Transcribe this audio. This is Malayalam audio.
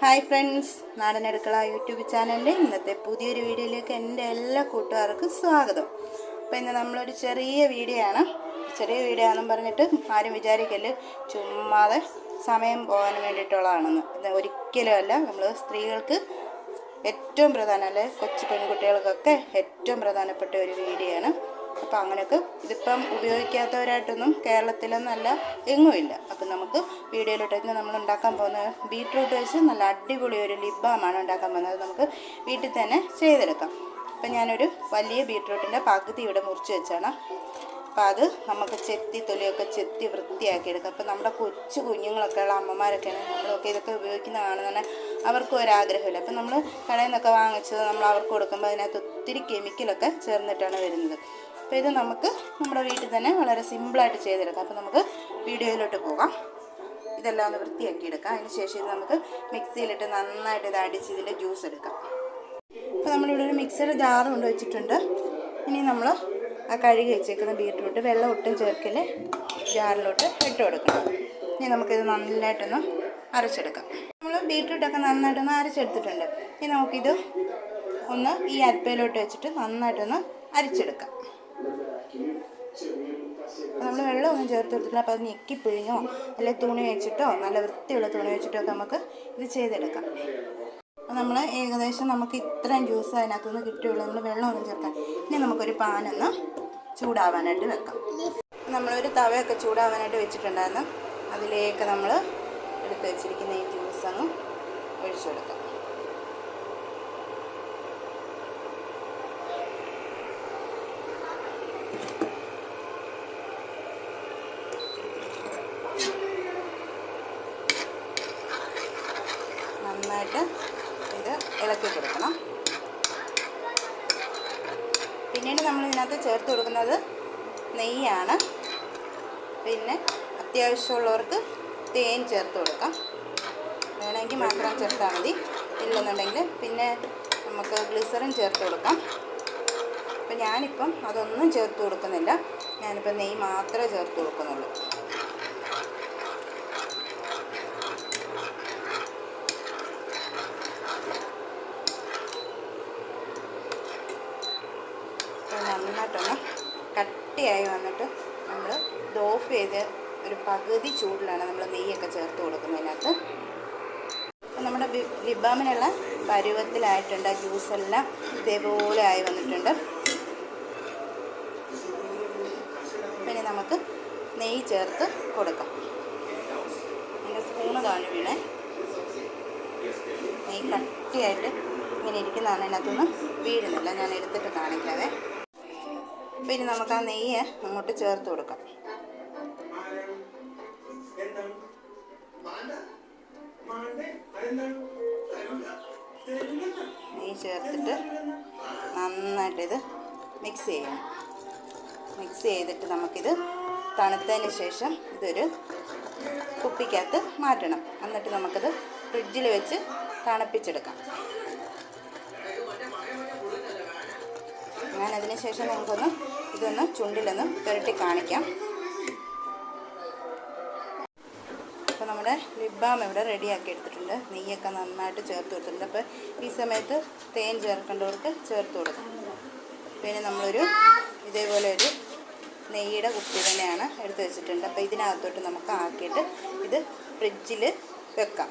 ഹായ് ഫ്രണ്ട്സ്, നാടൻ അടുക്കള യൂട്യൂബ് ചാനലിൻ്റെ ഇന്നത്തെ പുതിയൊരു വീഡിയോയിലേക്ക് എൻ്റെ എല്ലാ കൂട്ടുകാർക്കും സ്വാഗതം. അപ്പോൾ ഇന്ന് നമ്മളൊരു ചെറിയ വീഡിയോ ആണെന്ന് പറഞ്ഞിട്ട് ആരും വിചാരിക്കല് ചുമ്മാതെ സമയം പോകാൻ വേണ്ടിയിട്ടുള്ളതാണെന്ന്. ഇത് ഒരിക്കലും അല്ല. നമ്മൾ സ്ത്രീകൾക്ക് ഏറ്റവും പ്രധാനം, അല്ലെ കൊച്ചു പെൺകുട്ടികൾക്കൊക്കെ ഏറ്റവും പ്രധാനപ്പെട്ട ഒരു വീഡിയോ ആണ്. അപ്പോൾ അങ്ങനെയൊക്കെ ഇതിപ്പം ഉപയോഗിക്കാത്തവരായിട്ടൊന്നും കേരളത്തിലൊന്നല്ല, എങ്ങുമില്ല. അപ്പം നമുക്ക് വീഡിയോയിലോട്ടേക്ക് നമ്മൾ ഉണ്ടാക്കാൻ പോകുന്നത് ബീട്രൂട്ട് വെച്ച് നല്ല അടിപൊളി ഒരു ലിപ് ബാമാണ് ഉണ്ടാക്കാൻ പോകുന്നത്. അത് നമുക്ക് വീട്ടിൽ തന്നെ ചെയ്തെടുക്കാം. അപ്പം ഞാനൊരു വലിയ ബീട്രൂട്ടിൻ്റെ പകുതി ഇവിടെ മുറിച്ച് വെച്ചാണ്. അപ്പോൾ അത് നമുക്ക് തൊലിയൊക്കെ ചെത്തി വൃത്തിയാക്കി എടുക്കാം. അപ്പോൾ നമ്മുടെ കൊച്ചു കുഞ്ഞുങ്ങളൊക്കെ ഉള്ള അമ്മമാരൊക്കെയാണ് നമ്മളൊക്കെ ഇതൊക്കെ ഉപയോഗിക്കുന്ന കാണുന്ന അവർക്കും ഒരാഗ്രഹമില്ല. അപ്പം നമ്മൾ കടയിൽ നിന്നൊക്കെ വാങ്ങിച്ചത് നമ്മൾ അവർക്ക് കൊടുക്കുമ്പോൾ അതിനകത്ത് ഒത്തിരി കെമിക്കലൊക്കെ ചേർന്നിട്ടാണ് വരുന്നത്. അപ്പോൾ ഇത് നമുക്ക് നമ്മുടെ വീട്ടിൽ തന്നെ വളരെ സിമ്പിളായിട്ട് ചെയ്തെടുക്കാം. അപ്പോൾ നമുക്ക് വീഡിയോയിലോട്ട് പോകാം. ഇതെല്ലാം ഒന്ന് വൃത്തിയാക്കി എടുക്കാം. അതിന് ശേഷം ഇത് നമുക്ക് മിക്സിയിലിട്ട് നന്നായിട്ട് ഇത് അടിച്ച് ഇതിൽ ജ്യൂസ് എടുക്കാം. അപ്പോൾ നമ്മളിവിടെ ഒരു മിക്സിയുടെ ജാറ് കൊണ്ട് വെച്ചിട്ടുണ്ട്. ഇനി നമ്മൾ ആ കഴുകി വെച്ചേക്കുന്ന ബീട്രൂട്ട് വെള്ളം ഒട്ടും ചേർക്കല് ജാറിലോട്ട് ഇട്ട് കൊടുക്കണം. ഇനി നമുക്കിത് നന്നായിട്ടൊന്ന് അരച്ചെടുക്കാം. നമ്മൾ ബീട്രൂട്ടൊക്കെ നന്നായിട്ടൊന്ന് അരച്ചെടുത്തിട്ടുണ്ട്. ഇനി നമുക്കിത് ഒന്ന് ഈ അരപ്പയിലോട്ട് വെച്ചിട്ട് നന്നായിട്ടൊന്ന് അരച്ചെടുക്കാം. നമ്മൾ വെള്ളമൊന്നും ചേർത്ത് കൊടുത്തില്ല. അപ്പോൾ അത് ഞെക്കി പിഴിഞ്ഞോ അല്ലെങ്കിൽ തുണി വെച്ചിട്ടോ നല്ല വൃത്തിയുള്ള തുണി വെച്ചിട്ടോ ഒക്കെ നമുക്ക് ഇത് ചെയ്തെടുക്കാം. അപ്പോൾ നമ്മൾ ഏകദേശം നമുക്ക് ഇത്രയും ജ്യൂസ് അതിനകത്തുനിന്ന് കിട്ടുകയുള്ളൂ. നമ്മൾ വെള്ളമൊന്നും ചേർക്കാം. ഇനി നമുക്കൊരു പാനൊന്ന് ചൂടാവാനായിട്ട് വെക്കാം. നമ്മളൊരു തവയൊക്കെ ചൂടാവാനായിട്ട് വെച്ചിട്ടുണ്ടായിരുന്നു. അതിലേക്ക് നമ്മൾ എടുത്ത് വെച്ചിരിക്കുന്ന ഈ ജ്യൂസ് അങ്ങ് ഒഴിച്ചു കൊടുക്കാം. നന്നായിട്ട് ഇത് ഇളക്കി കൊടുക്കണം. പിന്നീട് നമ്മൾ ഇതിനകത്ത് ചേർത്ത് കൊടുക്കുന്നത് നെയ്യാണ്. പിന്നെ അത്യാവശ്യമുള്ളവർക്ക് തേൻ ചേർത്ത് കൊടുക്കാം. വേണമെങ്കിൽ മാത്രം ചേർത്താൽ മതി. ഇല്ലെന്നുണ്ടെങ്കിൽ പിന്നെ നമുക്ക് ഗ്ലിസറിൻ ചേർത്ത് കൊടുക്കാം. അപ്പം ഞാനിപ്പം അതൊന്നും ചേർത്ത് കൊടുക്കുന്നില്ല. ഞാനിപ്പം നെയ്യ് മാത്രമേ ചേർത്ത് കൊടുക്കുന്നുള്ളൂ. നന്നായിട്ടൊന്ന് കട്ടിയായി വന്നിട്ട് നമ്മൾ ഇത് ഓഫ് ചെയ്ത് ഒരു പകുതി ചൂടിലാണ് നമ്മൾ നെയ്യൊക്കെ ചേർത്ത് കൊടുക്കുന്നതിനകത്ത്. അപ്പം നമ്മുടെ ലിപ് ബാമിനുള്ള പരുവത്തിലായിട്ടുണ്ട്. ജ്യൂസെല്ലാം ഇതേപോലെ ആയി വന്നിട്ടുണ്ട്. പിന്നെ നമുക്ക് നെയ്യ് ചേർത്ത് കൊടുക്കാം. എൻ്റെ സ്പൂണ് താഴെ വീണേ. നെയ്യ് കട്ടിയായിട്ട് ഇങ്ങനെ ഇരിക്കുന്നതാണ്, അതിനകത്തൊന്നും വീഴുന്നില്ല. ഞാൻ എടുത്തിട്ട് കാണിക്കാവേ. പിന്നെ നമുക്ക് ആ നെയ്യ് അങ്ങോട്ട് ചേർത്ത് കൊടുക്കാം. നെയ്യ് ചേർത്തിട്ട് നന്നായിട്ട് ഇത് മിക്സ് ചെയ്യണം. മിക്സ് ചെയ്തിട്ട് നമുക്കിത് തണുത്തതിന് ശേഷം ഇതൊരു കുപ്പിക്കകത്ത് മാറ്റണം. എന്നിട്ട് നമുക്കിത് ഫ്രിഡ്ജിൽ വെച്ച് തണുപ്പിച്ചെടുക്കാം. ഞാനതിന് ശേഷം ഇതൊന്ന് ചുണ്ടിലൊന്ന് പുരട്ടി കാണിക്കാം. അപ്പോൾ നമ്മുടെ ലിപ് ബാം ഇവിടെ റെഡിയാക്കി എടുത്തിട്ടുണ്ട്. നെയ്യൊക്കെ നന്നായിട്ട് ചേർത്ത് കൊടുത്തിട്ടുണ്ട്. അപ്പോൾ ഈ സമയത്ത് തേൻ ചേർക്കേണ്ടവർക്ക് ചേർത്ത് കൊടുക്കും. പിന്നെ നമ്മളൊരു ഇതേപോലെ ഒരു നെയ്യുടെ കുപ്പി തന്നെയാണ് എടുത്ത് വെച്ചിട്ടുണ്ട്. അപ്പോൾ ഇതിനകത്തോട്ട് നമുക്ക് ആക്കിയിട്ട് ഇത് ഫ്രിഡ്ജിൽ വെക്കാം.